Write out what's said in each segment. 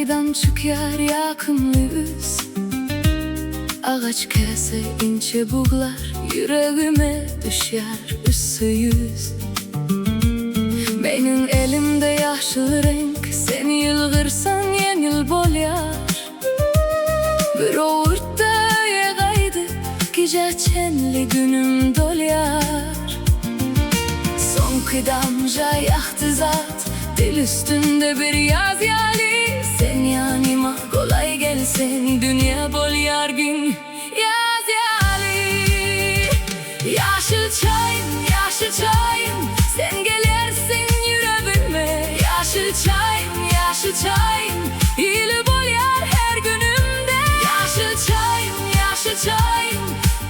yaydan çıkar yakınlıyız. Ağaç kese ince buğlar, yüreğime düşer üssü yüz. Benim elimde yaşlı renk, sen yılgırsan yenil bolyar. Bir oğurtta yegaydı, gece çenli günüm dolyar. Son kıdamca yaktı zat, dil üstünde bir yaz yali. Sen yanıma kolay gelsen, dünya bolyar gün yaz yali. Yeşil çayım, yeşil çayım, sen gelirsin yüreğime. Yeşil çayım, yeşil çayım, ili bolyar her günümde. Yeşil çayım, yeşil çayım,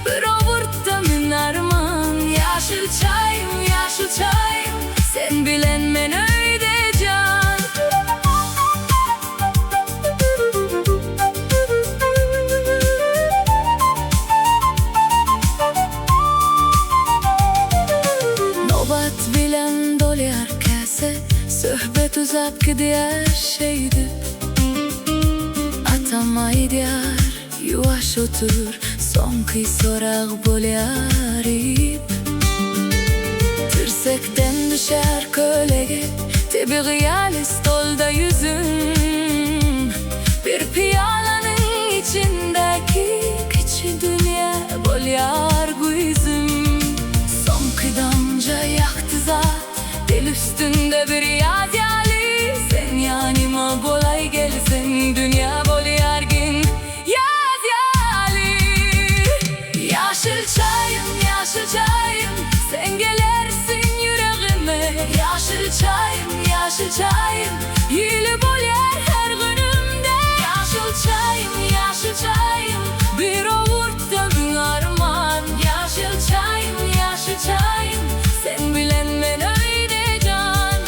bir ovurtta min arman. Yeşil çayım, yeşil çayım, sen bilen men öyde can. Nobat bilen dolyar kese, söhbet uzap gidiyor şeydi. Atamay diyar, yuvaş otur, son kıy sorak bolyar ip. Tirsekten düşer kölege, tebi gıyali stolda yüzün. Bir piyalanın içindeki küçük dünya bolyar güzüm. Son kıdamca yaktı zat, dil üstünde bir yaz yali. Sen yanıma kolay gelsen, dünya bolyar gün yaz yali. Yeşil çayım, yeşil çayım, sen gelirsin yüreğime. Yeşil çayım, yeşil çayım, yili bolyar her günümde. Yeşil çayım, yeşil çayım, bir ovurtta bin arman. Yeşil çayım, yeşil çayım, sen bilen men öyle can.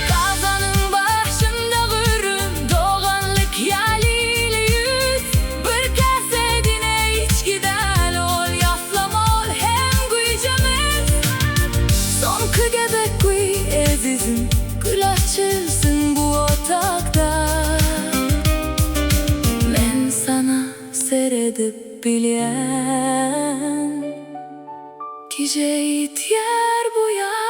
Kazanın başında gürüm, doğanlık yalili yüz. Bir kese dine içkidel ol, yaflam ol hem güycemiz. Son kıgebek güy ezizim, gül açılsın bu otakta. Ben sana seyredip bilyen, gece ihtiyar bu ya.